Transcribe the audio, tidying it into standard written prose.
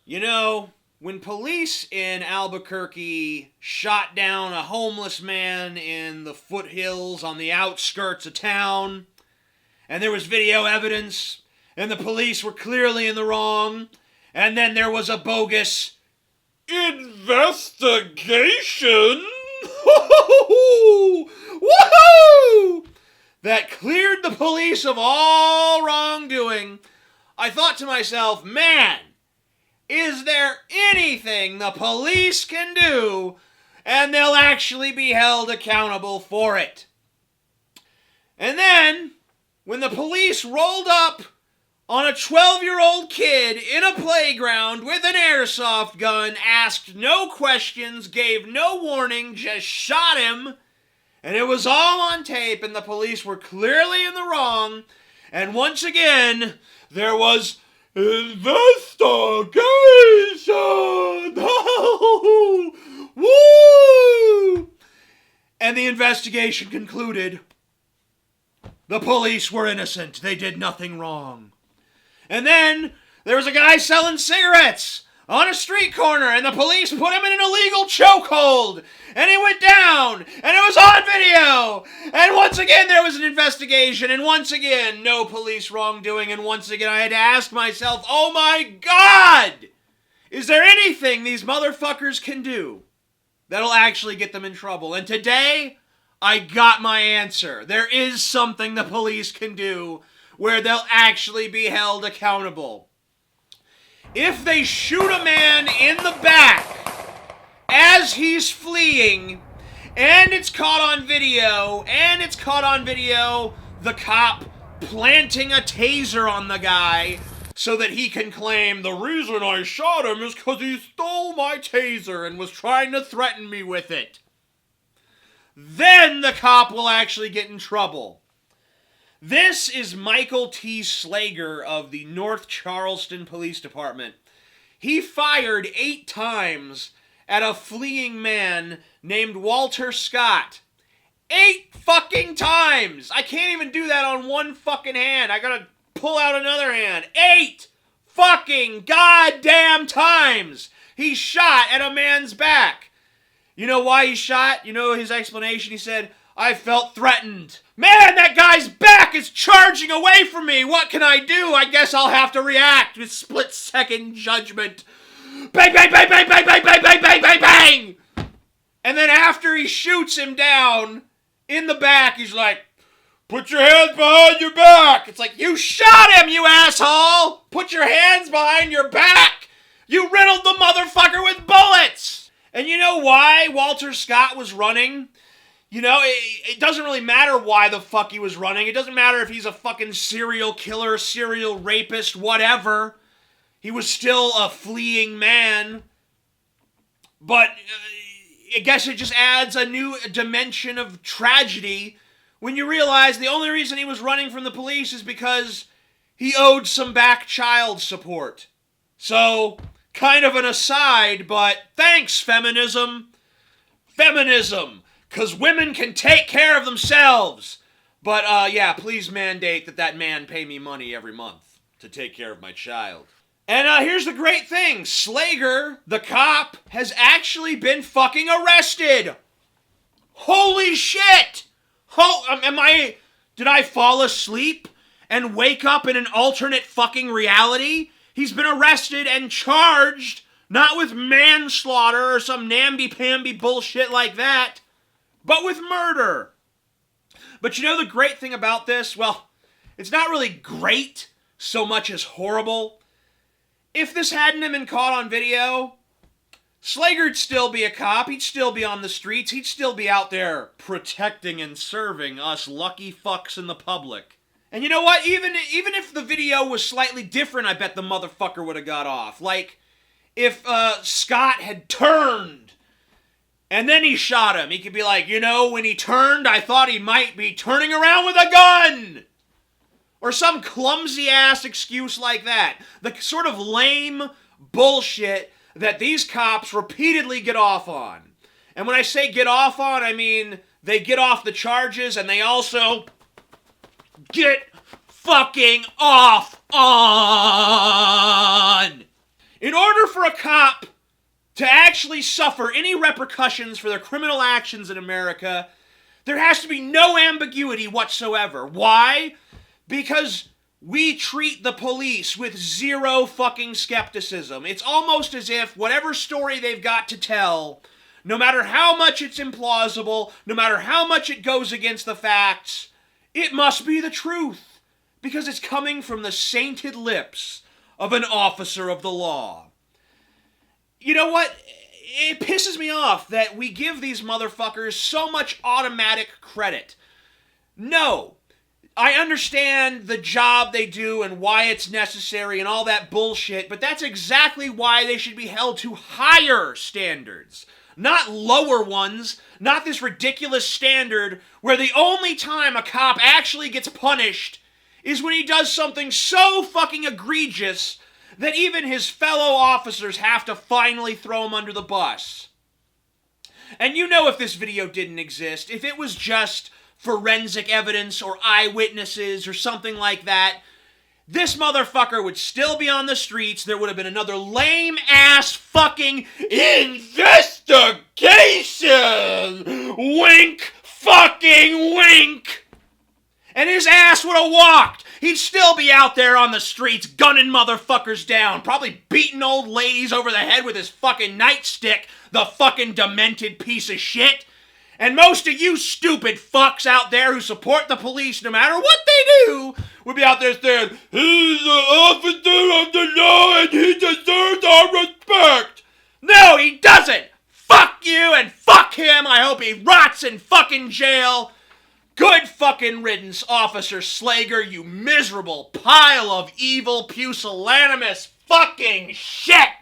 You know, when police in Albuquerque shot down a homeless man in the foothills on the outskirts of town, and there was video evidence, and the police were clearly in the wrong, and then there was a bogus investigation woohoo, that cleared the police of all wrongdoing, I thought to myself, man, is there anything the police can do and they'll actually be held accountable for it? And then, when the police rolled up on a 12-year-old kid in a playground with an airsoft gun, asked no questions, gave no warning, just shot him, and it was all on tape, and the police were clearly in the wrong, and once again, there was investigation! Woo! And the investigation concluded the police were innocent. They did nothing wrong. And then there was a guy selling cigarettes on a street corner, and the police put him in an illegal chokehold, and he went down, and it was on video, and once again there was an investigation, and once again no police wrongdoing, and once again I had to ask myself, oh my God, is there anything these motherfuckers can do that'll actually get them in trouble? And today, I got my answer. There is something the police can do where they'll actually be held accountable. If they shoot a man in the back as he's fleeing, and it's caught on video, the cop planting a taser on the guy so that he can claim the reason I shot him is because he stole my taser and was trying to threaten me with it, then the cop will actually get in trouble. This is Michael T. Slager of the North Charleston Police Department. He fired 8 times at a fleeing man named Walter Scott. 8 fucking times! I can't even do that on one fucking hand. I gotta pull out another hand. 8 fucking goddamn times he shot at a man's back. You know why he shot? You know his explanation? He said, I felt threatened. Man, that guy's back is charging away from me. What can I do? I guess I'll have to react with split-second judgment. Bang, bang, bang, bang, bang, bang, bang, bang, bang, bang, bang. And then after he shoots him down in the back, he's like, put your hands behind your back. It's like, you shot him, you asshole. Put your hands behind your back. You riddled the motherfucker with bullets. And you know why Walter Scott was running? You know, it doesn't really matter why the fuck he was running. It doesn't matter if he's a fucking serial killer, serial rapist, whatever. He was still a fleeing man. But I guess it just adds a new dimension of tragedy when you realize the only reason he was running from the police is because he owed some back child support. So, kind of an aside, but thanks, feminism. Feminism. Because women can take care of themselves. But, yeah, please mandate that man pay me money every month to take care of my child. And here's the great thing. Slager, the cop, has actually been fucking arrested. Holy shit! Did I fall asleep and wake up in an alternate fucking reality? He's been arrested and charged, not with manslaughter or some namby-pamby bullshit like that, but with murder. But you know the great thing about this? Well, it's not really great so much as horrible. If this hadn't been caught on video, Slager'd still be a cop. He'd still be on the streets. He'd still be out there protecting and serving us lucky fucks in the public. And you know what? Even if the video was slightly different, I bet the motherfucker would have got off. Like, if Scott had turned and then he shot him, he could be like, you know, when he turned, I thought he might be turning around with a gun! Or some clumsy-ass excuse like that. The sort of lame bullshit that these cops repeatedly get off on. And when I say get off on, I mean they get off the charges and they also get fucking off on! In order for a cop to actually suffer any repercussions for their criminal actions in America, there has to be no ambiguity whatsoever. Why? Because we treat the police with zero fucking skepticism. It's almost as if whatever story they've got to tell, no matter how much it's implausible, no matter how much it goes against the facts, it must be the truth, because it's coming from the sainted lips of an officer of the law. You know what? It pisses me off that we give these motherfuckers so much automatic credit. No. I understand the job they do and why it's necessary and all that bullshit, but that's exactly why they should be held to higher standards, not lower ones, not this ridiculous standard where the only time a cop actually gets punished is when he does something so fucking egregious that even his fellow officers have to finally throw him under the bus. And you know, if this video didn't exist, if it was just forensic evidence or eyewitnesses or something like that, this motherfucker would still be on the streets. There would have been another lame-ass fucking investigation! Wink fucking wink! And his ass would have walked. He'd still be out there on the streets gunning motherfuckers down, probably beating old ladies over the head with his fucking nightstick, the fucking demented piece of shit. And most of you stupid fucks out there who support the police no matter what they do would be out there saying, he's an officer of the law and he deserves our respect. No, he doesn't. Fuck you and fuck him. I hope he rots in fucking jail. Good fucking riddance, Officer Slager, you miserable pile of evil, pusillanimous fucking shit!